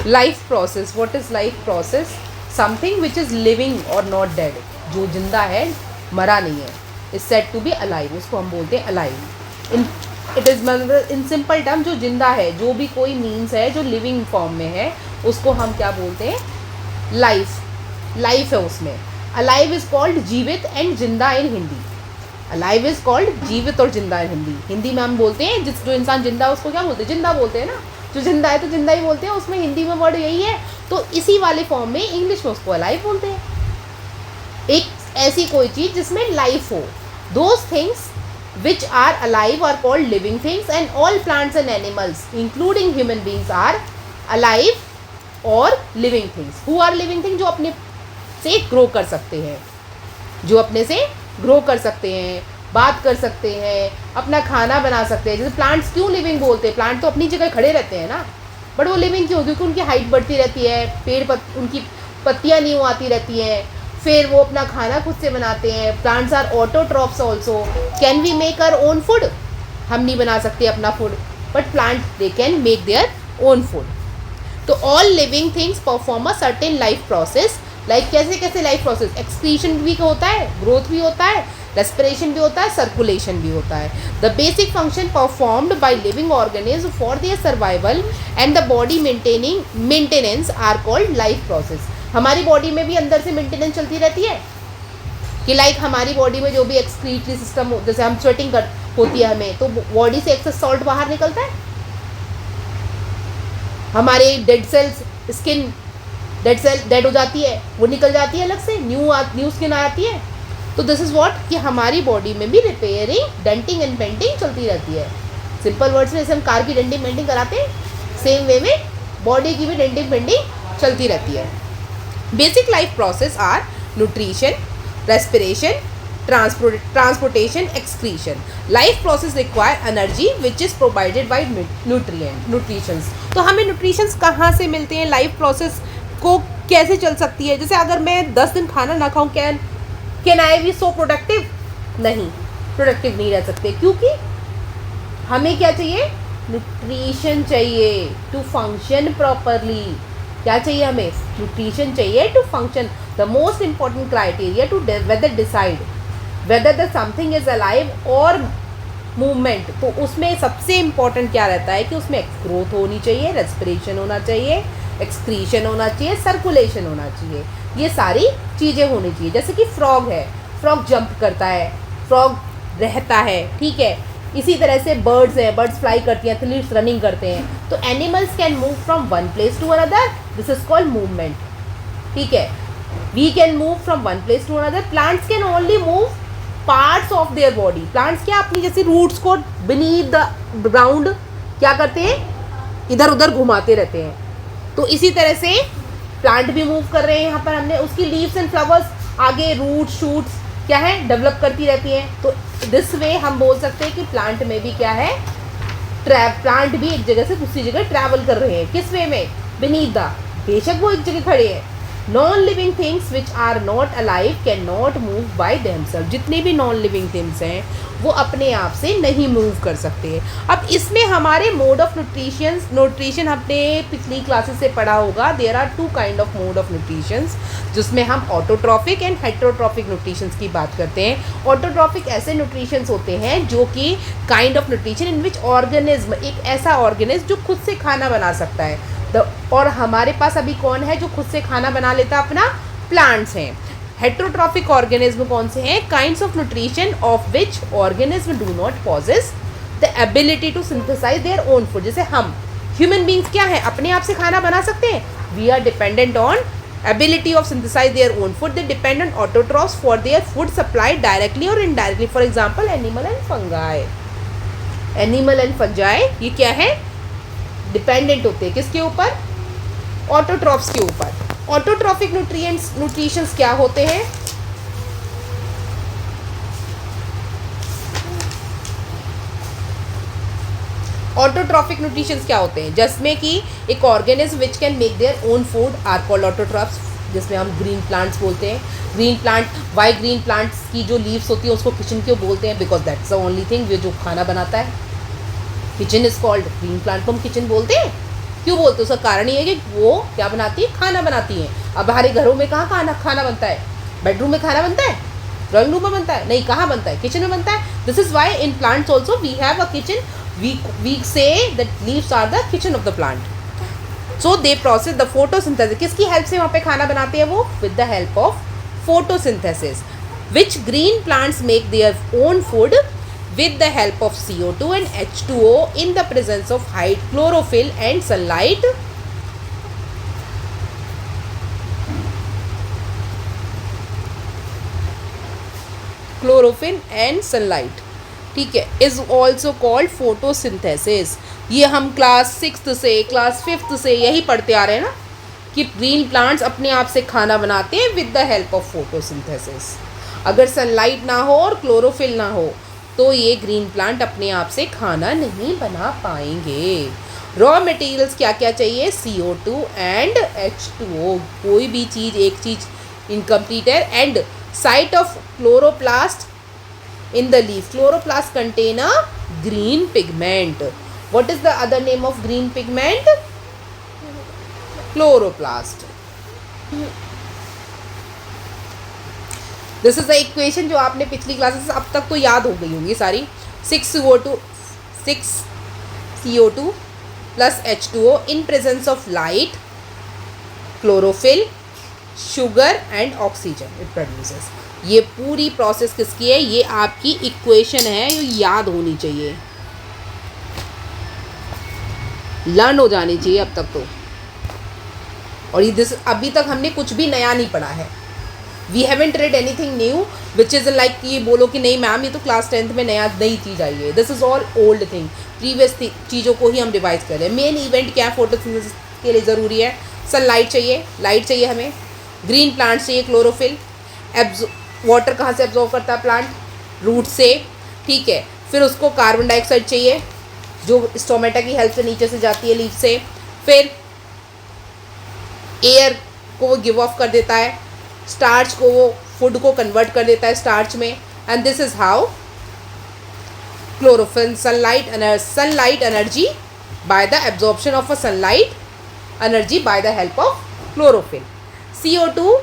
Life process, what is life process? Something which is living और not dead, जो जिंदा है मरा नहीं है, is said to be alive, उसको हम बोलते हैं अलाइव। इन इट इज़ मतलब इन सिंपल टर्म जो जिंदा है, जो भी कोई मीन्स है जो लिविंग फॉर्म में है, उसको हम क्या बोलते हैं? लाइफ। लाइफ है उसमें। अलाइव इज कॉल्ड जीवित एंड जिंदा इन हिंदी। अलाइव इज कॉल्ड जीवित और जिंदा इन हिंदी। हिंदी में हम बोलते हैं जिस जो इंसान जिंदा है उसको क्या बोलते हैं? जिंदा बोलते हैं ना, जो जिंदा है तो जिंदा ही बोलते हैं, उसमें हिंदी में वर्ड यही है। तो इसी वाले फॉर्म में इंग्लिश में उसको अलाइव बोलते हैं। एक ऐसी कोई चीज़ जिसमें लाइफ हो। Those things which are alive are called living things, and all plants and animals including human beings are alive or living things. Who are living things? जो अपने से ग्रो कर सकते हैं, जो अपने से ग्रो कर सकते हैं, बात कर सकते हैं, अपना खाना बना सकते हैं। जैसे प्लांट्स क्यों लिविंग बोलते हैं? प्लांट तो अपनी जगह खड़े रहते हैं ना, बट वो लिविंग क्यों? क्योंकि उनकी हाइट बढ़ती रहती है, उनकी पत्तियाँ न्यू आती रहती हैं, फिर वो अपना खाना खुद से बनाते हैं। Plants are autotrophs also. Can we make our own food? हम नहीं बना सकते अपना food, but plant they can make their own food. तो all living things perform a certain life process. Like कैसे कैसे लाइफ प्रोसेस? एक्सक्रीशन भी होता है, ग्रोथ भी होता है, रेस्पिरेशन भी होता है, सर्कुलेशन भी होता है। The basic function performed by living organism for their survival and the body maintenance are called life process. हमारी बॉडी में भी अंदर से मेंटेनेंस चलती रहती है कि लाइक हमारी बॉडी में जो भी एक्सक्रीटरी सिस्टम, जैसे हम स्वेटिंग कर होती है हमें, तो बॉडी से एक्सेस सॉल्ट बाहर निकलता है। हमारे dead cells, skin dead cell dead हो जाती है, वो निकल जाती है अलग से, न्यू स्किन आती है। तो दिस इज व्हाट कि हमारी बॉडी में भी रिपेयरिंग, डेंटिंग एंड पेंटिंग चलती रहती है। सिंपल वर्ड्स में जैसे हम कार की डेंटिंग पेंटिंग कराते हैं, सेम वे में बॉडी की भी डेंटिंग पेंटिंग चलती रहती है। Basic life process are nutrition, respiration, transportation, excretion. Life process require energy which is provided by nutritions. तो हमें nutritions कहाँ से मिलते हैं? लाइफ प्रोसेस को कैसे चल सकती है? जैसे अगर मैं 10 दिन खाना ना खाऊं, can I be so productive? नहीं, प्रोडक्टिव नहीं रह सकते, क्योंकि हमें क्या चाहिए? न्यूट्रिशन चाहिए टू फंक्शन प्रॉपरली। क्या चाहिए हमें? न्यूट्रिशन चाहिए to function. The most important criteria to decide whether the something is alive और मूवमेंट, तो उसमें सबसे इंपॉर्टेंट क्या रहता है कि उसमें ग्रोथ होनी चाहिए, रेस्पिरेशन होना चाहिए, एक्सक्रीशन होना चाहिए, सर्कुलेशन होना चाहिए। ये सारी चीज़ें होनी चाहिए। जैसे कि फ्रॉग है, फ्रॉग जंप करता है, फ्रॉग रहता है, ठीक है। इसी तरह से बर्ड्स हैं, बर्ड्स फ्लाई करती हैं, एथलीट्स रनिंग करते हैं। तो animals can move from one place to another, this is called movement, ठीक है। We can move from one place to another. Plants can only move parts of their body. Plants क्या अपनी जैसे roots को beneath the ground क्या करते हैं? इधर उधर घुमाते रहते हैं। तो इसी तरह से प्लांट भी मूव कर रहे हैं। यहाँ पर हमने उसकी लीव्स एंड फ्लावर्स आगे रूट शूट्स क्या है? डेवलप करती रहती हैं। तो दिस वे हम बोल सकते हैं कि प्लांट में भी क्या है? प्लांट भी एक जगह से दूसरी जगह ट्रैवल कर रहे हैं। किस वे में? बीनीथ द, बेशक वो एक जगह खड़े हैं। Non living things which are not alive can not move by themself. जितने भी नॉन लिविंग थिंग्स हैं वो अपने आप से नहीं मूव कर सकते। अब इसमें हमारे मोड ऑफ न्यूट्रिशन हमने पिछली क्लासेस से पढ़ा होगा। There are 2 kind of mode of nutritions, जिसमें हम ऑटोट्रॉफिक एंड हेटेरोट्रॉफिक न्यूट्रिशंस की बात करते हैं। ऑटोट्रॉफिक ऐसे न्यूट्रिशंस होते हैं जो कि kind of nutrition in which organism, एक ऐसा ऑर्गेनिज्म जो खुद से खाना बना सकता है। और हमारे पास अभी कौन है जो खुद से खाना बना लेता है? अपना प्लांट्स हैं। हेटेरोट्रॉफिक ऑर्गेनिज्म कौन से हैं? Kinds of nutrition of which organism do not possess the ability to synthesise their own food. जैसे हम ह्यूमन बींग्स क्या है? अपने आप से खाना बना सकते हैं। We are dependent on ability of synthesize their own food. They depend on autotrophs for their food supply directly or indirectly. For example, animal and fungi. Animal and fungi ये क्या है? डिपेंडेंट होते हैं किसके ऊपर? ऑटोट्रॉफ्स के ऊपर। Autotrophic nutritions क्या होते हैं? ऑटोट्रॉफिक न्यूट्रिशंस क्या होते हैं? जिसमें कि एक organism which can make their own food are called autotrophs, जिसमें हम ग्रीन प्लांट्स बोलते हैं। Green plant, why green plants की जो लीव्स होती है उसको किचन क्यों बोलते हैं? Because that's the only thing जो खाना बनाता है। Kitchen is called, green plant को हम किचन बोलते हैं। क्यों बोलते हैं? उसका कारण ये है कि वो क्या बनाती है? खाना बनाती है। अब हमारे घरों में कहाँ खाना बनता है? बेडरूम में खाना बनता है? ड्राइंग रूम में बनता है? नहीं, कहाँ बनता है? किचन में बनता है। This is why in plants also we have a kitchen. We say that leaves are the kitchen of the plant. So they process the photosynthesis. किसकी हेल्प से वहाँ पे खाना बनाते हैं वो? With the help of photosynthesis. Which green plants make their own food with the help of CO2 and H2O in the presence of high chlorophyll and sunlight. Chlorophyll and sunlight, ठीक है, is also called photosynthesis. ये हम class 6th से class 5th से यही पढ़ते आ रहे हैं ना कि ग्रीन प्लांट्स अपने आप से खाना बनाते हैं with the help of photosynthesis. अगर सनलाइट ना हो और क्लोरोफिल ना हो तो ये ग्रीन प्लांट अपने आप से खाना नहीं बना पाएंगे. रॉ मटेरियल्स क्या क्या चाहिए? CO2 and H2O. कोई भी चीज़, एक चीज़ इनकम्प्लीट है. And site of chloroplast in the leaf. Chloroplast contain a green pigment. What is the other name of green pigment? Chloroplast. This is the equation जो आपने पिछली क्लासेस अब तक तो याद हो गई होंगी सारी. 6CO2 plus H2O in presence of light, chlorophyll, sugar and oxygen it produces. ये पूरी प्रोसेस किसकी है? ये आपकी इक्वेशन है, ये याद होनी चाहिए, लर्न हो जानी चाहिए अब तक तो. और ये अभी तक हमने कुछ भी नया नहीं पढ़ा है. We haven't read anything new which is like ये बोलो कि नहीं मैम ये तो क्लास 10th में नई चीज़ आई है. This is all old thing. Previous चीज़ों को ही हम रिवाइज कर रहे हैं. मेन इवेंट क्या है फोटोसिंथेसिस के लिए ज़रूरी है? सनलाइट चाहिए, लाइट चाहिए हमें, ग्रीन प्लांट्स चाहिए, क्लोरोफिल. वाटर कहाँ से एब्जॉर्व करता है प्लांट? रूट से, ठीक है. फिर उसको कार्बन डाइऑक्साइड चाहिए जो स्टोमेटा की हेल्प से नीचे से जाती है लीफ से. फिर एयर को वो गिव ऑफ कर देता है, स्टार्च को वो फूड को कन्वर्ट कर देता है स्टार्च में. And this is how chlorophyll sunlight energy by the absorption of a sunlight energy by the help of chlorophyll. CO2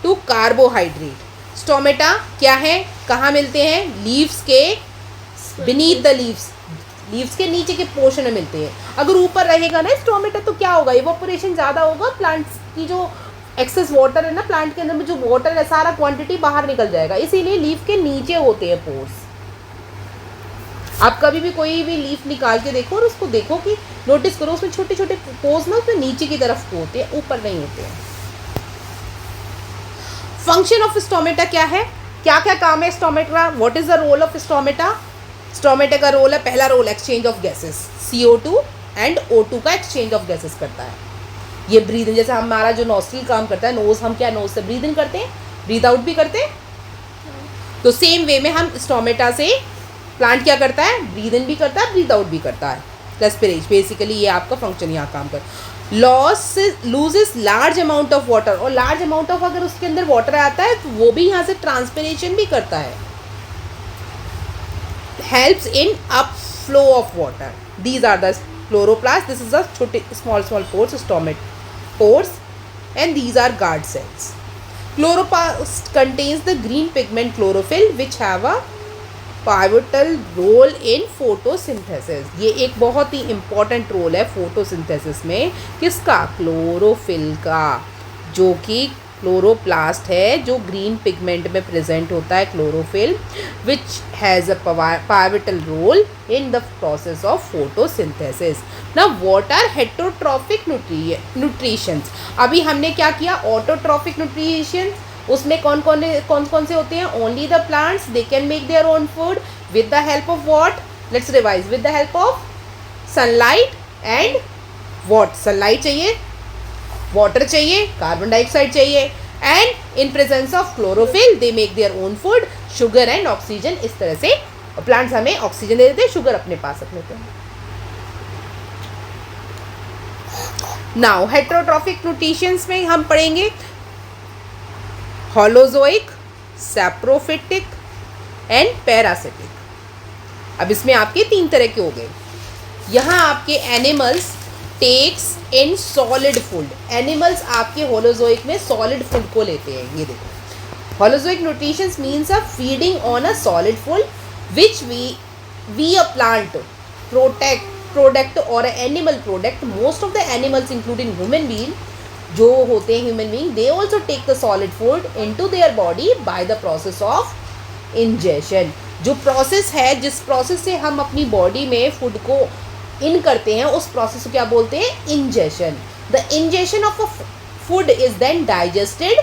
to carbohydrate. Stomata क्या है? कहाँ मिलते हैं? लीव्स के बीनीथ द लीव्स के नीचे के पोर्शन में मिलते हैं. अगर ऊपर रहेगा ना स्टोमेटा तो क्या होगा? इवोपोरेशन ज़्यादा होगा, प्लांट्स की जो एक्सेस वाटर है ना, प्लांट के अंदर में जो वाटर है सारा क्वांटिटी बाहर निकल जाएगा. इसीलिए लीफ के नीचे होते हैं पोर्स. आप कभी भी कोई भी लीफ निकाल के देखो और उसको देखो कि नोटिस करो उसमें छोटे छोटे पोर्स ना उसमें नीचे की तरफ होते हैं, ऊपर नहीं होते हैं. फंक्शन ऑफ स्टोमेटा क्या है? क्या क्या काम है stomata? What is the role of stomata? Stomata का रोल है, पहला role exchange of gases. CO2 and O2 का एक्सचेंज ऑफ गैसेस करता है. ये ब्रीद इन, जैसे हमारा जो नोस्ट्रिल काम करता है, नोज, हम क्या नोज से ब्रीद इन करते हैं, ब्रीद आउट भी करते हैं. तो सेम वे में हम स्टोमेटा से प्लांट क्या करता है? ब्रीद इन भी करता है, ब्रीद आउट भी करता है. रेस्पिरेशन बेसिकली ये आपका फंक्शन यहाँ काम कर. Loses large amount of water. और लार्ज अमाउंट ऑफ अगर उसके अंदर वाटर आता है तो वो भी यहाँ से ट्रांसपिरेशन भी करता है. Helps in up flow of water. These are the chloroplast. This is a small pores, stomach pores, and these are guard cells. Chloroplast contains the green pigment chlorophyll which have a pivotal role in photosynthesis. ये एक बहुत ही important role है photosynthesis में. किसका? Chlorophyll का, जो कि chloroplast है, जो ग्रीन पिगमेंट में प्रेजेंट होता है, chlorophyll, which has a pivotal role in the process of photosynthesis. ना व्हाट आर हेटरोट्रॉफिक न्यूट्रिशंस? अभी हमने क्या किया? Autotrophic nutrition. उसमें कौन कौन से होते हैं? Only the plants, they can make their own food with the help of what? Let's revise. With the help of sunlight and what? Sunlight चाहिए, वाटर चाहिए, कार्बन डाइऑक्साइड चाहिए, and in presence of chlorophyll they make their own food, sugar and oxygen. इस तरह से plants हमें oxygen दे देते हैं, sugar अपने पास रख लेते हैं. नाउ हेटरोट्रॉफिक न्यूट्रिशंस में हम पढ़ेंगे होलोजोइक, सैप्रोफिटिक एंड पैरासिटिक. अब इसमें आपके 3 तरह के हो गए. यहाँ आपके animals takes in solid food. Animals आपके होलोजोइक में सॉलिड फूड को लेते हैं। ये देखो, holozoic nutrition means a feeding on a solid food which we a plant product और animal product. Most of the animals including human being, जो होते हैं human being, they also take the solid food into their body by the process of ingestion. जो process है, जिस process से हम अपनी बॉडी में फूड को इन करते हैं, उस प्रोसेस को क्या बोलते हैं? Ingestion. The ingestion of a food is then digested,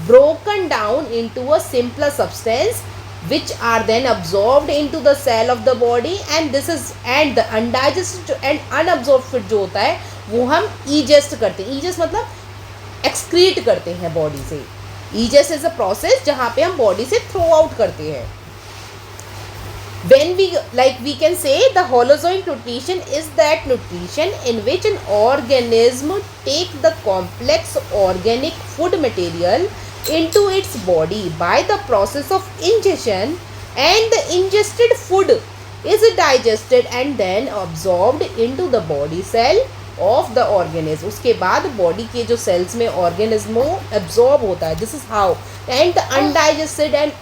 broken down into a simpler substance which are then absorbed into the cell of the body, and the undigested and unabsorbed food जो होता है वो हम ईजेस्ट करते हैं। ईजेस्ट मतलब excrete करते हैं बॉडी से। ईजेस्ट इज अ प्रोसेस जहाँ पे हम बॉडी से थ्रो आउट करते हैं। When we can say the holozoic nutrition is that nutrition in which an organism take the complex organic food material into its body by the process of ingestion, and the ingested food is digested and then absorbed into the body cell of the organism। उसके बाद body के जो sales में organism absorb होता है। This is how. And the undigested and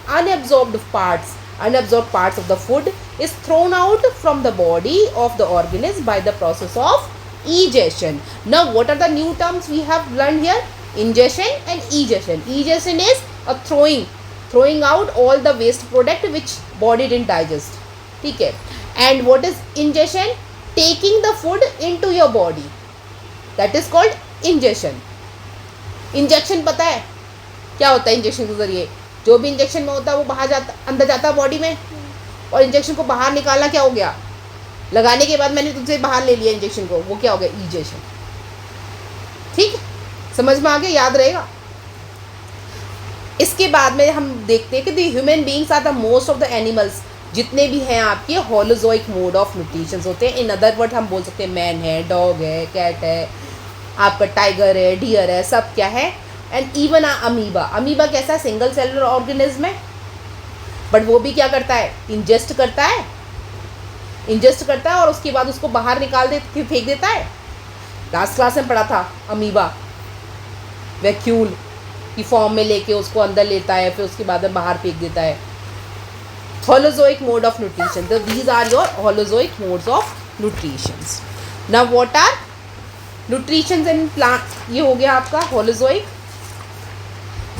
unabsorbed parts of the food is thrown out from the body of the organism by the process of egestion. Now what are the new terms we have learned here? Ingestion and egestion. Egestion is a throwing out all the waste product which body didn't digest, ठीक है। and what is ingestion? Taking the food into your body, that is called ingestion। Injection पता है क्या होता है? Injection के जरिए जो भी इंजेक्शन में होता है वो बाहर जाता, अंदर जाता है बॉडी में, और इंजेक्शन को बाहर निकालना क्या हो गया? लगाने के बाद मैंने तुमसे बाहर ले लिया इंजेक्शन को, वो क्या हो गया? इंजेक्शन। ठीक, समझ में आ गया? याद रहेगा। इसके बाद में हम देखते हैं कि the human beings are the most of the animals, जितने भी हैं आपके होलोजोइक मोड ऑफ न्यूट्रिशन होते हैं। इन अदर वर्ड हम बोल सकते हैं मैन है, डॉग है, कैट है, आपका टाइगर है, डियर है, सब क्या है। And even amoeba. अमीबा कैसा है? सिंगल सेलुलर ऑर्गेनिज्म है, बट वो भी क्या करता है? इंजेस्ट करता है और उसके बाद उसको बाहर निकाल दे, फेंक देता है। लास्ट क्लास में पढ़ा था अमीबा वैक्यूल की फॉर्म में लेके उसको अंदर लेता है, फिर उसके बाद में बाहर फेंक देता है। Holozoic mode of nutrition. तो these are your holozoic modes of nutrition. Now what are nutrition in plant? ये हो गया आपका holozoic.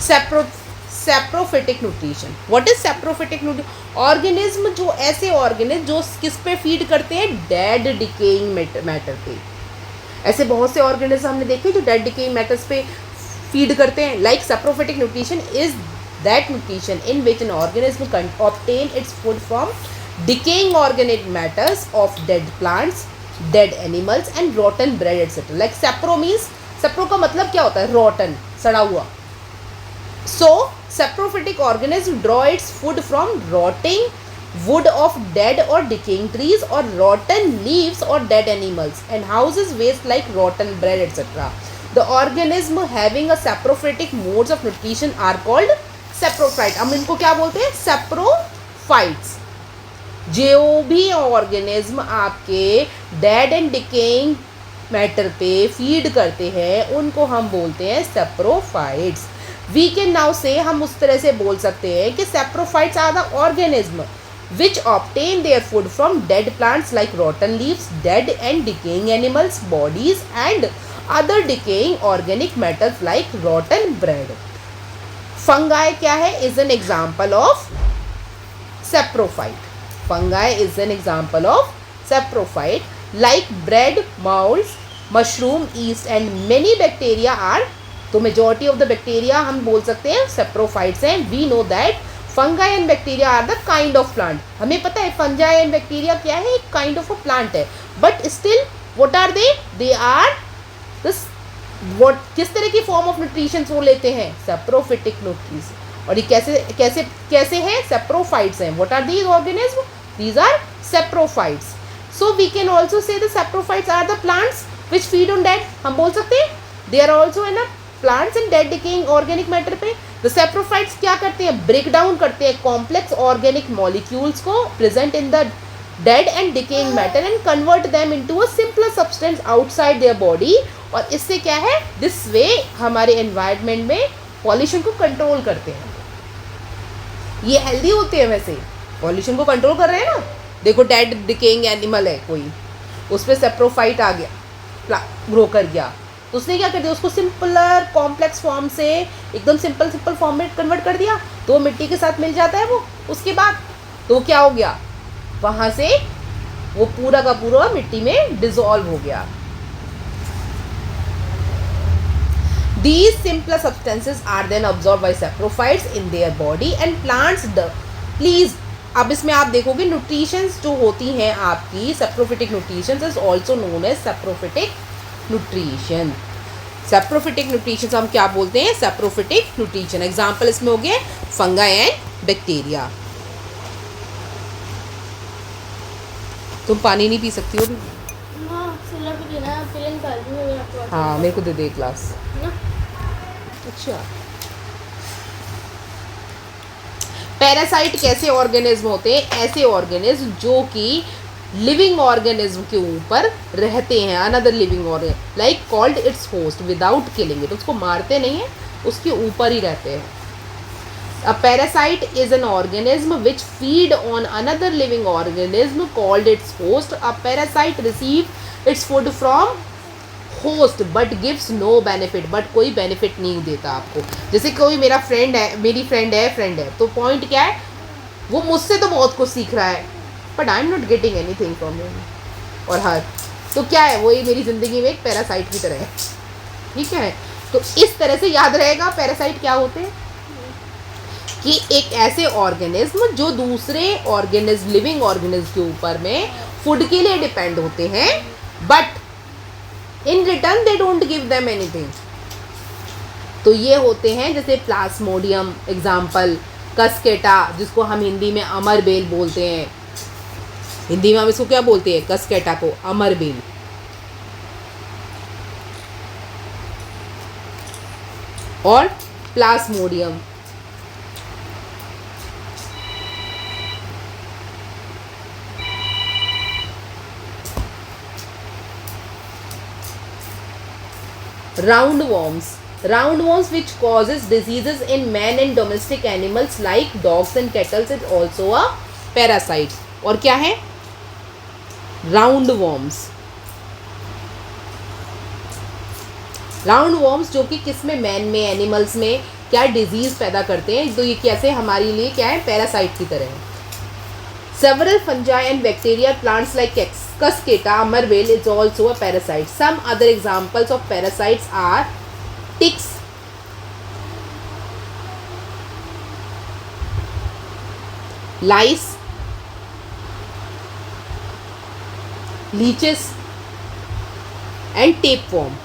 Saprophytic nutrition. What is saprophytic nutrition? Organism जो ऐसे ऑर्गेनिज्म जो किस पे फीड करते हैं? डेड डिकेइंग मैटर पे। ऐसे बहुत से ऑर्गेनिज्म हमने देखे जो डेड डिकेइंग मैटर्स पे फीड करते हैं। Like saprophytic nutrition is that nutrition in which an organism can obtain its food from decaying organic matters of dead plants, dead animals and rotten bread etc. Like sapro means, sapro का मतलब क्या होता है? rotten, सड़ा हुआ। So saprophytic organism draw its food from rotting wood of dead or decaying trees or rotten leaves or dead animals and houses waste like rotten bread etc. The organism having a saprophytic modes of nutrition are called saprophyte. हम इनको क्या बोलते हैं? Saprophytes. जो भी organism आपके dead and decaying matter पे feed करते हैं उनको हम बोलते हैं सेप्रोफाइट्स। वी कैन नाउ से, हम उस तरह से बोल सकते हैं कि saprophytes are the organism which obtain their food from dead plants like rotten leaves, dead and decaying animals bodies and other decaying organic matters like rotten bread। Fungi क्या है? Is an example of saprophyte. Fungi is an example of saprophyte. Like bread, moulds, mushroom, yeast and many bacteria are, तो majority of the bacteria हम बोल सकते हैं saprophytes हैं। We know that fungi and bacteria are the kind of plant. हमें पता है fungi and bacteria क्या है? एक काइंड ऑफ अ प्लांट है, but still what are they? They are this वो किस तरह की फॉर्म ऑफ न्यूट्रिशन वो लेते हैं? Saprophytic nutrition. और ये कैसे हैं? सेप्रोफाइट्स हैं। What are these organism? These are saprophytes. So we can also say the saprophytes are the plants which feed on dead. हम बोल सकते हैं they are also in plants and dead decaying organic matter पे। The saprophytes क्या करते हैं? Break down करते हैं कॉम्प्लेक्स ऑर्गेनिक मॉलिक्यूल्स को present in the dead and decaying matter and convert them into a simpler substance outside their body। और इससे क्या है, दिस वे हमारे एनवायरनमेंट में पॉल्यूशन को कंट्रोल करते हैं। ये हेल्दी होते हैं, वैसे पॉल्यूशन को कंट्रोल कर रहे हैं ना। देखो डेड डिकेइंग एनिमल है कोई, उस पर सेप्रोफाइट आ गया, ग्रो कर गया, तो उसने क्या कर दिया, उसको सिंपलर कॉम्प्लेक्स फॉर्म से एकदम सिंपल फॉर्म में कन्वर्ट कर दिया, तो मिट्टी के साथ मिल जाता है वो। उसके बाद तो क्या हो गया, वहाँ से वो पूरा का पूरा मिट्टी में डिसॉल्व हो गया। These simpler substances are then absorbed by saprophytes in their body and plants please। अब इसमें आप देखोगे न्यूट्रिशंस जो होती हैं आपकी, saprophytic nutritions is also known as saprophytic nutrition. Saprophytic nutrition हम क्या बोलते हैं, सेप्रोफिटिक न्यूट्रिशन। एग्जाम्पल इसमें हो गए फंगाई एंड बैक्टीरिया। तुम पानी नहीं पी सकती हो भी? हाँ मेरे को दे दे क्लास। अच्छा, पैरासाइट कैसे ऑर्गेनिज्म होते हैं, ऐसे ऑर्गेनिज्म जो कि लिविंग ऑर्गेनिज्म के ऊपर रहते हैं, another living organism like called its host without killing it. उसको मारते नहीं है, उसके ऊपर ही रहते हैं। A parasite is an organism which feed on another living organism called its host. A parasite receive its food from host but gives no benefit, but कोई बेनिफिट नहीं देता आपको। जैसे कोई मेरा फ्रेंड है, मेरी फ्रेंड है, तो पॉइंट क्या है, वो मुझसे तो बहुत कुछ सीख रहा है but I am not getting anything from him और हर। तो क्या है, वही मेरी ज़िंदगी में एक पैरासाइट की तरह है। ठीक है, तो इस तरह से याद रहेगा पैरासाइट क्या होते हैं, कि एक ऐसे ऑर्गेनिज्म जो दूसरे ऑर्गेनिज्म, लिविंग ऑर्गेनिज्म के ऊपर में फूड के लिए डिपेंड होते हैं, but in return they don't give them anything. तो ये होते हैं जैसे प्लाज्मोडियम, एग्जाम्पल कस्केटा, जिसको हम हिंदी में अमरबेल बोलते हैं। हिंदी में हम इसको क्या बोलते हैं, कस्केटा को अमरबेल। और Plasmodium, roundworms which causes diseases in man and domestic animals like dogs and cattle is also a parasite। और क्या है, राउंडवॉर्म्स जो कि किस में, मैन में, एनिमल्स में क्या डिजीज पैदा करते हैं, तो ये कैसे हमारे लिए क्या है, पैरासाइट की तरह है। Several fungi and bacteria, plants like Cuscata, Amarvale is also a parasite. Some other examples of parasites are ticks, lice, leeches and tapeworm।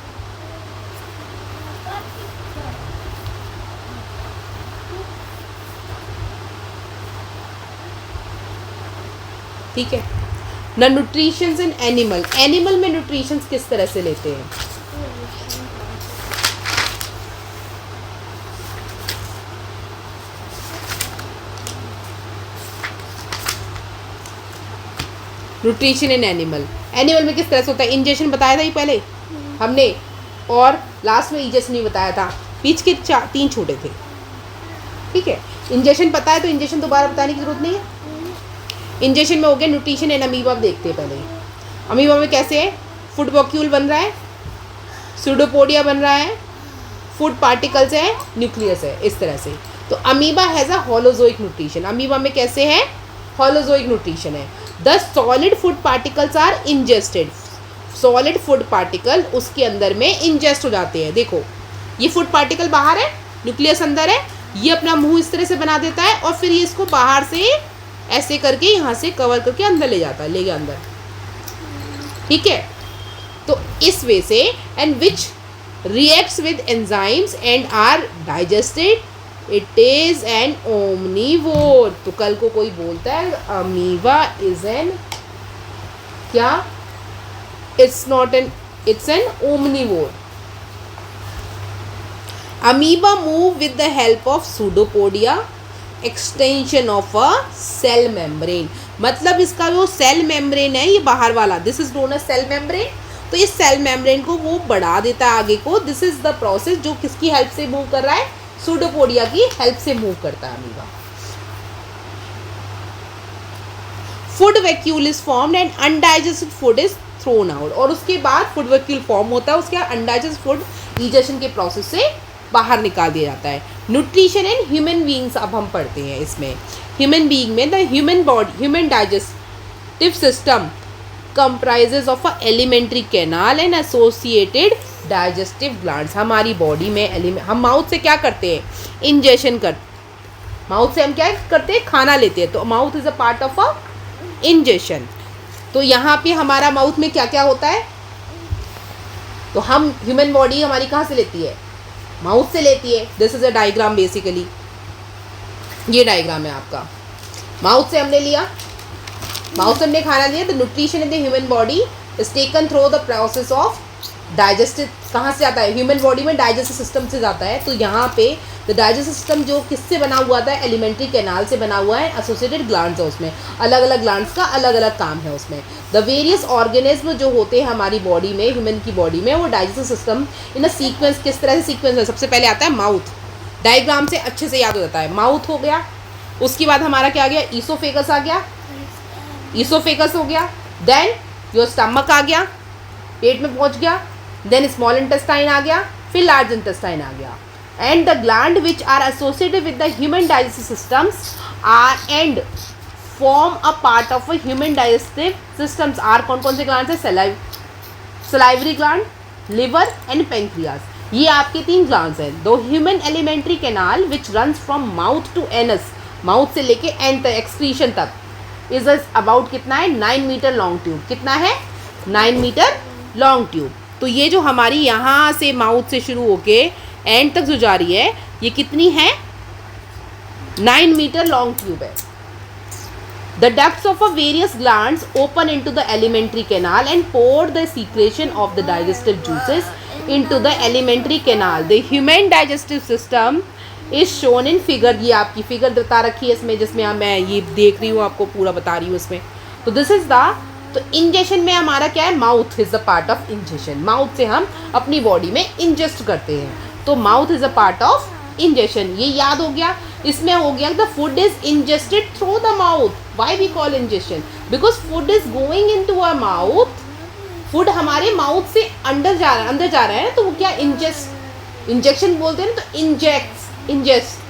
ठीक है ना। न्यूट्रिशंस इन एनिमल में न्यूट्रिशंस किस तरह से लेते हैं, न्यूट्रिशन इन एनिमल में किस तरह से होता है, इंजेक्शन बताया था ही पहले हमने, और लास्ट में इंजेक्शन नहीं बताया था, बीच के 3 छोटे थे। ठीक है, इंजेक्शन पता है तो इंजेक्शन दोबारा बताने की जरूरत नहीं है। इंजेक्शन में हो गया न्यूट्रिशन एंड अमीबा। आप देखते हैं पहले अमीबा में कैसे है, फूड वॉक्यूल बन रहा है, सूडोपोडिया बन रहा है, फूड पार्टिकल्स है, न्यूक्लियस है, इस तरह से। तो amoeba has a holozoic nutrition. Amoeba में कैसे है, होलोजोइक न्यूट्रिशन है। The solid food particles are ingested. Solid food particle उसके अंदर में इंजेस्ट हो जाते हैं। देखो ये फूड पार्टिकल बाहर है, न्यूक्लियस अंदर है, ये अपना मुंह इस तरह से बना देता है और फिर ये इसको बाहर से ऐसे करके यहाँ से कवर करके अंदर ले जाता है, ले गया अंदर। ठीक है, तो इस वे से and which reacts with enzymes and are digested, it is an omnivore. तो कल को कोई बोलता है अमीबा इज एन क्या, it's not an, it's an omnivore. Amoeba move with the help of pseudopodia extension of a cell membrane, मतलब इसका जो सेल मेम्ब्रेन है ये बाहर वाला, this is known as cell membrane, तो इस सेल मेम्ब्रेन को वो बढ़ा देता है आगे को। दिस इज द प्रोसेस जो किसकी हेल्प से मूव कर रहा है, सूडोपोडिया की हेल्प से मूव करता है amoeba. Food vacuole is formed and undigested food is thrown out, और उसके बाद फूड वैक्यूल फॉर्म होता है, उसके बाद अनडाइजेस्टेड फूड डाइजेशन के प्रोसेस से बाहर निकाल दिया जाता है। न्यूट्रिशन इन ह्यूमन बीइंग्स अब हम पढ़ते हैं इसमें। ह्यूमन बीइंग में the human body, human digestive system comprises of a alimentary canal and associated digestive glands. हमारी बॉडी में हम माउथ से क्या करते हैं, इंजेशन कर, माउथ से हम क्या करते हैं, खाना लेते हैं, तो mouth is a part of a ingestion. तो यहाँ पे हमारा माउथ में क्या क्या होता है, तो हम ह्यूमन बॉडी हमारी कहाँ से लेती है, माउथ से लेती है। This is a diagram basically, ये डायग्राम है आपका, माउथ से हमने लिया, माउथ से हमने खाना लिया, तो nutrition in the human body is taken through the process of digestive, कहाँ से आता है, ह्यूमन बॉडी में डाइजेस्टिव सिस्टम से जाता है। तो यहाँ पे द डाइजेस्टिव सिस्टम जो किससे बना हुआ था, एलिमेंट्री कैनाल से बना हुआ है, एसोसिएटेड ग्लैंड्स है उसमें, अलग अलग ग्लैंड्स का अलग अलग काम है उसमें। द वेरियस ऑर्गेनिज्म जो होते हैं हमारी बॉडी में, ह्यूमन की बॉडी में, वो digestive system in a sequence, किस तरह से सीक्वेंस है, सबसे पहले आता है माउथ, डायग्राम से अच्छे से याद हो जाता है, माउथ हो गया, उसके बाद हमारा क्या आ गया, ईसोफेगस आ गया, ईसोफेगस हो गया, देन योर स्टमक आ गया, पेट में पहुंच गया, देन स्मॉल इंटेस्टाइन आ गया, फिर लार्ज इंटेस्टाइन आ गया, and the gland which are associated with the human digestive systems are and form a part of a human digestive systems are, कौन कौन से ग्लैंड है, salivary gland, liver and pancreas, ये आपके 3 ग्लैंड्स हैं। दो human alimentary canal which runs from mouth to anus, mouth से लेके एंड तक, एक्सक्रीशन तक, इज अबाउट कितना है, 9 मीटर लॉन्ग ट्यूब, कितना है, 9 मीटर लॉन्ग ट्यूब। तो ये जो हमारी यहाँ से माउथ से शुरू होके एंड तक जो जा रही है, ये कितनी है, 9 मीटर लॉन्ग ट्यूब है। The ducts of a various glands open into the alimentary canal and pour the secretion of the digestive juices into the alimentary canal. The human digestive system is shown in figure, ये आपकी figure बता रखी है इसमें, जिसमें मैं ये देख रही हूँ, आपको पूरा बता रही हूँ इसमें। तो दिस इज द, तो इंजेशन में हमारा क्या है, mouth is the part of ingestion, mouth से हम अपनी बॉडी में इंजेस्ट करते हैं, तो mouth is a part of ingestion, ये याद हो गया। इसमें हो गया the food is ingested through the mouth, why we call ingestion, because food is going into a mouth, food हमारे माउथ से अंदर जा रहा है, तो वो क्या, इंजेक्शन बोलते हैं ना, तो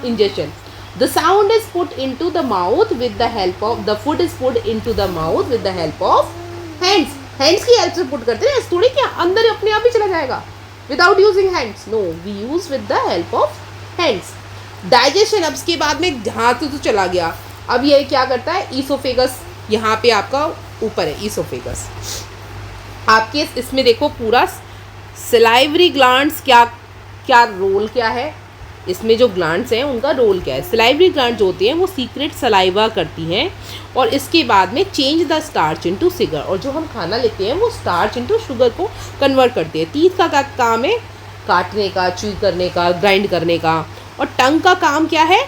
ingestion. The sound is put into the mouth with the help of, the food is put into the mouth with the help of hands, hands की हेल्प से पुट करते हैं, थोड़ी क्या अंदर अपने आप ही चला जाएगा without using hands, no, we use with the help of hands. Digestion, अब इसके बाद में हाथ तो चला गया, अब ये क्या करता है, ईसोफेगस, यहाँ पे आपका ऊपर है ईसोफेगस, आपके इसमें देखो पूरा सलाइवरी ग्लैंड्स, क्या रोल क्या है इसमें, जो ग्लैंड्स हैं उनका रोल क्या है। सलाइवरी ग्लैंड जो होती हैं वो सीक्रेट सलाइवा करती हैं और इसके बाद में change the starch into sugar, और जो हम खाना लेते हैं वो स्टार्च इनटू शुगर को कन्वर्ट करते हैं। टीथ का काम है काटने का, च्यू करने का, ग्राइंड करने का, और टंग का काम क्या है,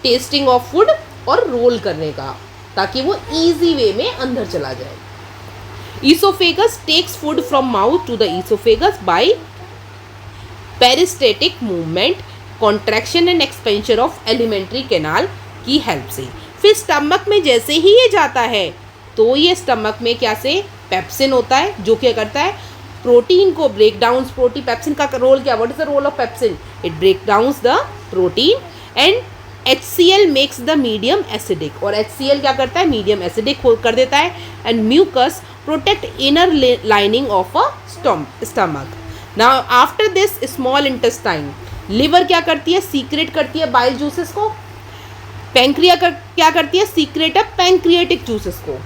टेस्टिंग ऑफ फूड और रोल करने का, ताकि वो ईजी वे में अंदर चला जाए। Oesophagus takes food from mouth to the oesophagus by peristaltic movement, contraction and expansion of alimentary canal की हेल्प से। फिर स्टमक में जैसे ही ये जाता है तो ये स्टमक में क्या से, पेप्सिन होता है, जो क्या करता है, प्रोटीन को ब्रेक डाउन, प्रोटीन, पेप्सिन का रोल क्या, what is the role of pepsin, it break down the protein and HCl makes the medium acidic, और HCl क्या करता है, मीडियम एसिडिक कर देता है, and mucus protect inner lining of a stomach. Now after this small intestine, liver क्या करती है, सीक्रेट करती है बाइल जूसेस को, पैंक्रिया क्या करती है, सीक्रेट है पैंक्रियाटिक जूसेस को।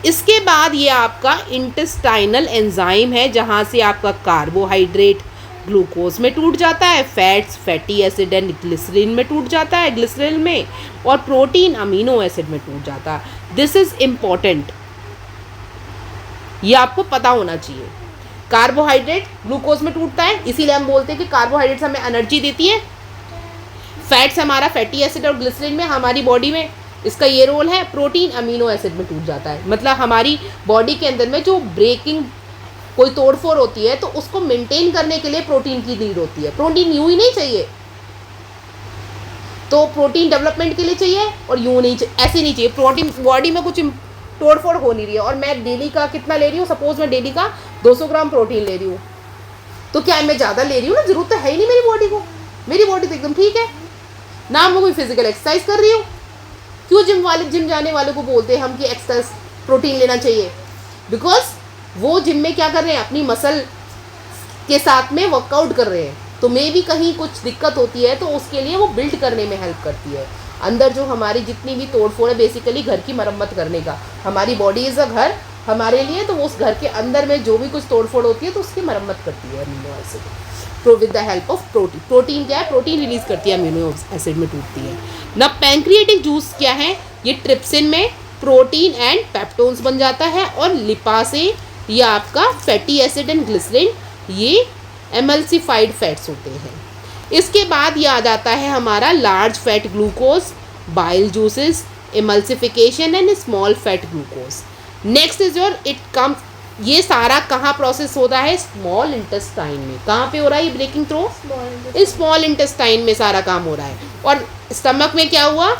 इसके बाद ये आपका इंटेस्टाइनल एंजाइम है, जहाँ से आपका कार्बोहाइड्रेट ग्लूकोज में टूट जाता है, fats fatty acid and glycerine में टूट जाता है, ग्लिसरीन में, और प्रोटीन अमीनो एसिड में टूट जाता है। दिस इज इम्पॉर्टेंट, ये आपको पता होना चाहिए। कार्बोहाइड्रेट ग्लूकोज में टूटता है, इसीलिए हम बोलते हैं कि कार्बोहाइड्रेट्स हमें एनर्जी देती है, फैट्स हमारा फैटी एसिड और ग्लिसरीन में हमारी बॉडी में इसका ये रोल है। प्रोटीन अमीनो एसिड में टूट जाता है, मतलब हमारी बॉडी के अंदर में जो ब्रेकिंग कोई तोड़फोड़ होती है तो उसको मेंटेन करने के लिए प्रोटीन की नीड होती है। प्रोटीन यूं ही नहीं चाहिए, तो प्रोटीन डेवलपमेंट के लिए चाहिए और यूं नहीं चाहिए, ऐसे नहीं चाहिए। प्रोटीन बॉडी में कुछ तोड़फोड़ हो नहीं रही है और मैं डेली का कितना ले रही हूँ, सपोज मैं डेली का 200 ग्राम प्रोटीन ले रही हूँ, तो क्या मैं ज़्यादा ले रही हूँ ना, जरूरत तो है ही नहीं मेरी बॉडी को, मेरी बॉडी तो एकदम ठीक है ना। मैं कोई फिजिकल एक्सरसाइज कर रही हूँ। क्यों जिम जाने वालों को बोलते हैं हम कि एक्सरसाइज प्रोटीन लेना चाहिए? बिकॉज वो जिम में क्या कर रहे हैं, अपनी मसल के साथ में वर्कआउट कर रहे हैं, तो मे भी कहीं कुछ दिक्कत होती है तो उसके लिए वो बिल्ड करने में हेल्प करती है। अंदर जो हमारी जितनी भी तोड़फोड़ है, बेसिकली घर की मरम्मत करने का, हमारी बॉडी इज़ अ घर हमारे लिए, तो वो उस घर के अंदर में जो भी कुछ तोड़फोड़ होती है तो उसकी मरम्मत करती है amino acid with the help of protein. Protein क्या है, प्रोटीन रिलीज करती है, अमीनो एसिड में टूटती है ना। पैंक्रियाटिक जूस क्या है, ये ट्रिप्सिन में प्रोटीन एंड पेप्टोन्स बन जाता है, और लिपासे ये आपका फैटी एसिड एंड ग्लिसरीन ये एमल्सिफाइड फैट्स होते हैं। इसके बाद ये आ जाता है हमारा large fat glucose, bile juices, emulsification and small fat glucose. Next is your it come, ये सारा कहाँ प्रोसेस होता है, स्मॉल इंटेस्टाइन में। कहाँ पे हो रहा है ये ब्रेकिंग थ्रू, स्मॉल इंटेस्टाइन में सारा काम हो रहा है। और स्टमक में क्या हुआ,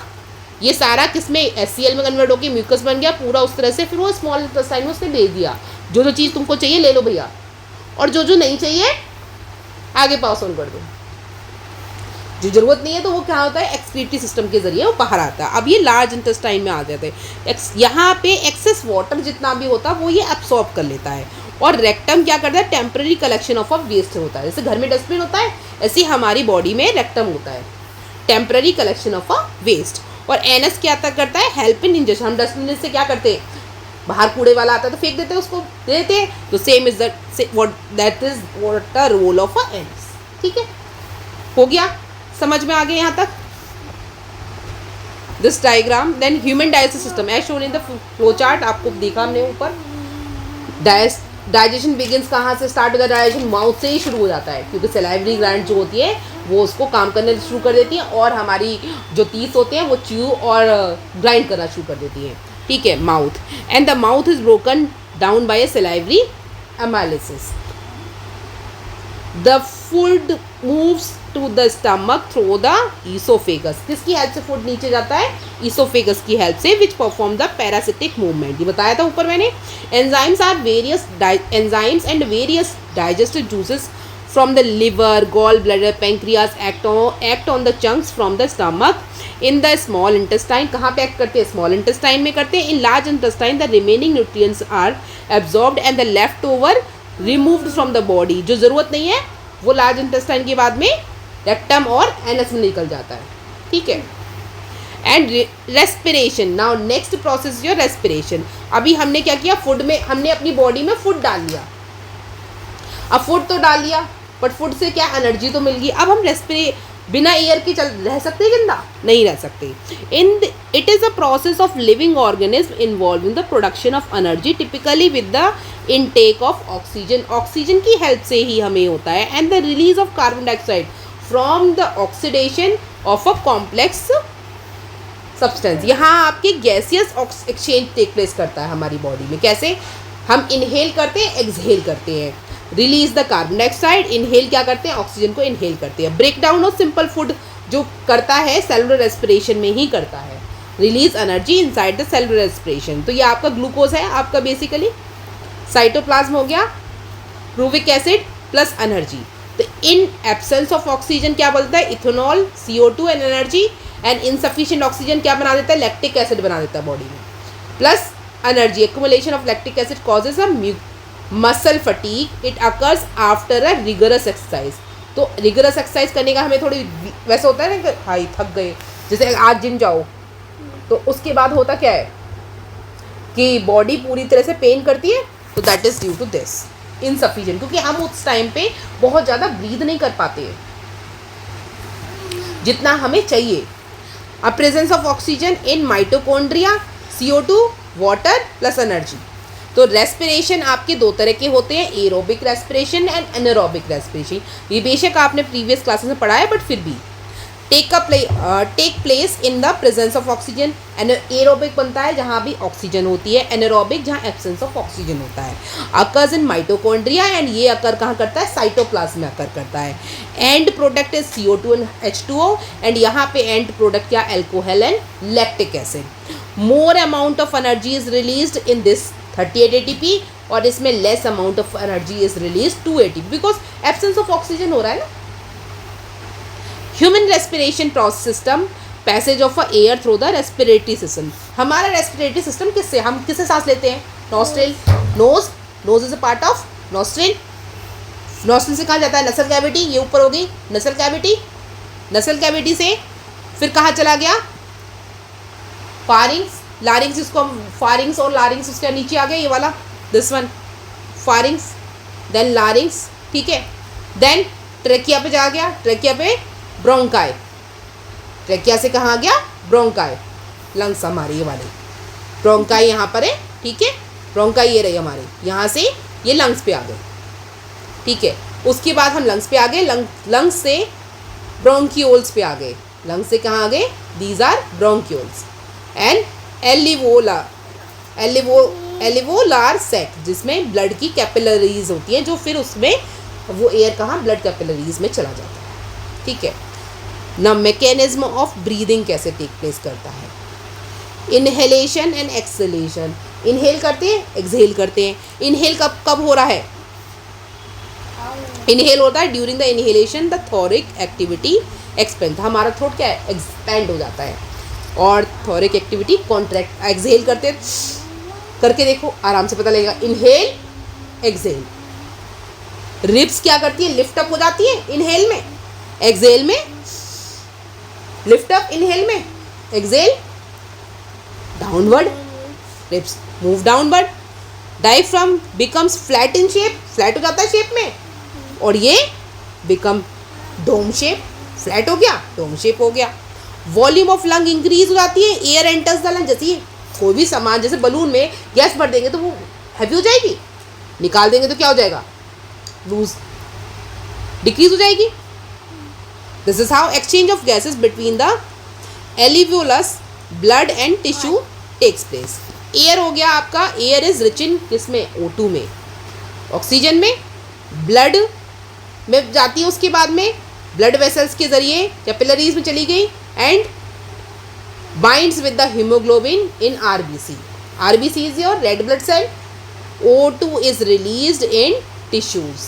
ये सारा किसमें, HCl में कन्वर्ट होकर म्यूकस बन गया पूरा उस तरह से, फिर वो स्मॉल इंटेस्टाइन में उसने भेज दिया, जो चीज़ तुमको चाहिए ले लो भैया, और जो नहीं चाहिए आगे पास ऑन कर दो। जो जरूरत नहीं है तो वो क्या होता है, एक्सक्रीटरी सिस्टम के जरिए वो बाहर आता है। अब ये लार्ज इंटेस्टाइन में आ जाते हैं, यहाँ पे एक्सेस वाटर जितना भी होता है वो ये एब्सॉर्ब कर लेता है। और रेक्टम क्या करता है, temporary collection of a waste होता है। जैसे घर में डस्टबिन होता है, ऐसे ही हमारी बॉडी में रेक्टम होता है, temporary collection of a waste. और एनएस क्या करता है, हेल्प इन इंजेक्शन। हम डस्टबिन से क्या करते हैं, बाहर कूड़े वाला आता है तो फेंक देते हैं, उसको दे देते हैं, तो same is that is what the role of a anus. ठीक है, हो गया, समझ में आ गया यहाँ तक this diagram. Then human digestive system as shown in the flow chart, आपको देखा हमने ऊपर। डाइजेशन बिगिंस कहाँ से स्टार्ट होता है, डाइजेशन माउथ से ही शुरू हो जाता है, क्योंकि सलाइवरी ग्लैंड जो होती है वो उसको काम करने शुरू कर देती है, और हमारी जो टीथ होते हैं वो च्यू और ग्राइंड करना शुरू कर देती है। ठीक है, mouth, and the mouth is broken down by a salivary amylase. The food moves to the stomach through the oesophagus. किसकी हेल्प से फूड नीचे जाता है, ईसोफेगस की हेल्प से, which perform the parasitic movement. ये बताया था ऊपर मैंने। Enzymes are various enzymes and various digestive juices from the liver, gall bladder, pancreas act on the chunks from the stomach in the small intestine. कहाँ पे act करते हैं, small intestine में करते हैं। In large intestine the remaining nutrients are absorbed and the left over removed from the body. जो ज़रूरत नहीं है वो लार्ज इंटेस्टाइन के बाद में रेक्टम और एनस में निकल जाता है। ठीक है, and respiration. Now next process your respiration. अभी हमने क्या किया, फूड में हमने अपनी बॉडी में फूड डाल लिया। अब फूड तो डाल लिया, बट फूड से क्या एनर्जी तो मिल गई। अब हम बिना एयर के रह सकते हैं जिंदा, नहीं रह सकते। It is a process of living organism involve in the production of energy, typically with the intake of oxygen. Oxygen की हेल्प से ही हमें होता है, and the release of carbon dioxide from the oxidation of a complex substance. यहाँ आपके gaseous exchange take place करता है हमारी बॉडी में। कैसे, हम इनहेल करते हैं, एक्सहेल करते हैं, release the carbon dioxide, inhale क्या करते हैं, ऑक्सीजन को इनहेल करते हैं। Break down of simple food जो करता है सेलुलर रेस्पिरेशन में ही करता है, release energy inside the cellular respiration. तो ये आपका ग्लूकोज है, आपका बेसिकली साइटोप्लाज्म हो गया, रूविक एसिड प्लस एनर्जी। तो इन एब्सेंस ऑफ ऑक्सीजन क्या बोलता है, ethanol, CO2 and energy, and insufficient oxygen क्या बना देता है, लैक्टिक एसिड बना देता है बॉडी में, plus energy. Accumulation of lactic acid causes a muscle fatigue, it occurs after a rigorous exercise. तो रिगरस एक्सरसाइज करने का हमें थोड़ी वैसे होता है ना कि हाई थक गए, जैसे आज जिम जाओ तो उसके बाद होता क्या है कि बॉडी पूरी तरह से पेन करती है, तो that is due to this insufficient, क्योंकि हम उस टाइम पे बहुत ज़्यादा ब्रीद नहीं कर पाते हैं जितना हमें चाहिए। A presence of oxygen in mitochondria, CO2, water plus energy. तो रेस्पिरेशन आपके दो तरह के होते हैं, aerobic respiration and anaerobic respiration. ये बेशक आपने प्रीवियस क्लासेस में पढ़ा है, बट फिर भी take place in the presence of oxygen. Aerobic बनता है जहाँ भी ऑक्सीजन होती है, एनारोबिक जहाँ एब्सेंस ऑफ ऑक्सीजन होता है। अकर्स इन माइटोकॉन्ड्रिया एंड ये अकर कहाँ करता है, साइटोप्लाज्म में अकर करता है। And product is CO2 and H2O and यहाँ पे एंड प्रोडक्ट क्या, alcohol and lactic acid. More amount of energy is released in this 38 ATP और इसमें less amount of energy is release 2 ATP because absence of oxygen हो रहा है ना। Human respiration process system, passage of air through the respiratory system. हमारा respiratory system किससे, हम किससे सांस लेते हैं, nostril, knows, knows is a part of nostril. Nostril से कहाँ जाता है, नसल कैविटी, ये ऊपर हो गई नसल कैविटी, नसल कैविटी से फिर कहाँ चला गया, फारिंग्स, लारिंग्स, इसको हम फारिंग्स और लारिंग्स उसके नीचे आ गया ये वाला, दिस वन फारिंग्स, देन लारिंग्स, ठीक है। देन ट्रेकिया पे जा गया, ट्रेकिया पे ब्रोंकाई, ट्रेकिया से कहाँ आ गया, ब्रोंकाई, लंग्स हमारे ये वाले, ब्रोंकाई यहाँ पर है, ठीक है, ब्रोंकाई ये रही हमारे, यहाँ से ये लंग्स पे आ गए, ठीक है। उसके बाद हम लंग्स पे आ गए, लंग्स से ब्रोंकियोल्स पे आ गए, लंग्स से कहाँ आ गए, दीज आर ब्रोंकियोल्स। एंड एलिवोलार सेक जिसमें ब्लड की कैपिलरीज होती हैं, जो फिर उसमें वो एयर कहाँ, ब्लड कैपिलरीज में चला जाता है, ठीक है ना। मैकेनिज्म ऑफ ब्रीदिंग कैसे टेक प्लेस करता है, इनहेलेशन एंड एक्सहेलेशन, इनहेल करते हैं, एक्सहेल करते हैं। इनहेल कब कब हो रहा है, इनहेल होता है ड्यूरिंग द इनहेलेशन द थोरिक एक्टिविटी एक्सपेंड, हमारा थ्रोट क्या है, एक्सपेंड हो जाता है और थोरिक एक्टिविटी कॉन्ट्रैक्ट। एक्सहेल करते करके देखो, आराम से पता लगेगा, इनहेल एक्सहेल, रिब्स क्या करती है, लिफ्ट अप हो जाती है इनहेल में, एक्सहेल में लिफ्ट अप, इनहेल में exhale downward, ribs move downward. Diaphragm becomes flat in shape, flat हो जाता है शेप में, और ये बिकम डोम शेप, फ्लैट हो गया, डोम शेप हो गया। वॉल्यूम ऑफ लंग इंक्रीज हो जाती है, एयर एंटर्स द लंग, जैसे कोई भी सामान, जैसे बलून में गैस भर देंगे तो वो हैवी हो जाएगी, निकाल देंगे तो क्या हो जाएगा, लूज, डिक्रीज हो जाएगी। This is how exchange of gases between the alveolus blood and tissue takes place. Air हो गया आपका, एयर इज रिच इन किसमें, O2 में, ऑक्सीजन में, ब्लड में जाती है, उसके बाद में ब्लड वेसल्स के जरिए कैपिलरीज में चली गई and binds with the haemoglobin in RBC, RBC is your red blood cell. O2 is released in tissues,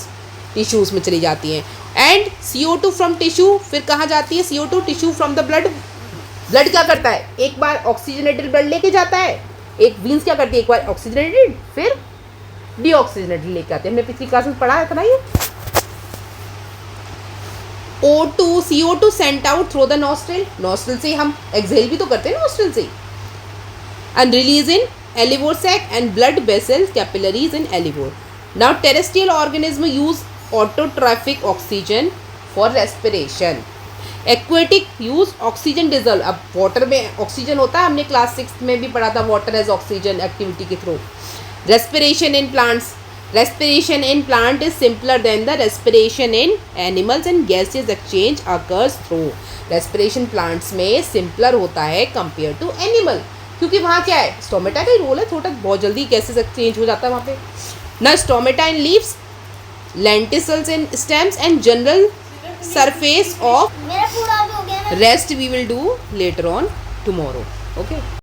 tissues में चली जाती हैं। एंड CO2 फ्रॉम टिश्यू फिर कहाँ जाती है, CO2 tissue from the blood. Blood क्या करता है, एक बार ऑक्सीजनेटेड ब्लड लेके जाता है, एक वीन्स क्या करती है, एक बार ऑक्सीजनेटेड फिर डीऑक्सीजनेटेड लेके आते हैं, हमने पिछली क्लास में पढ़ा था ना ये। CO2 sent out through the nostril, nostril से हम एक्सहेल भी तो करते हैं नॉस्ट्रिल से, and release in alveolar sac and blood vessels capillaries in alveolar. Now terrestrial organism use autotrophic oxygen for respiration, aquatic use oxygen dissolve. अब water में oxygen होता है, हमने क्लास 6 में भी पढ़ा था, वाटर एज ऑक्सीजन एक्टिविटी के through. Respiration in plants, respiration in plant is simpler than the respiration in animals and gases exchange occurs through। respiration plants में simpler होता है compared to animal, क्योंकि वहाँ क्या है, स्टोमेटा का ही रोल है, थोड़ा बहुत जल्दी gases exchange हो जाता है वहाँ पे ना। Stomata in leaves, lenticels in stems and general surface of rest we will do later on tomorrow, okay।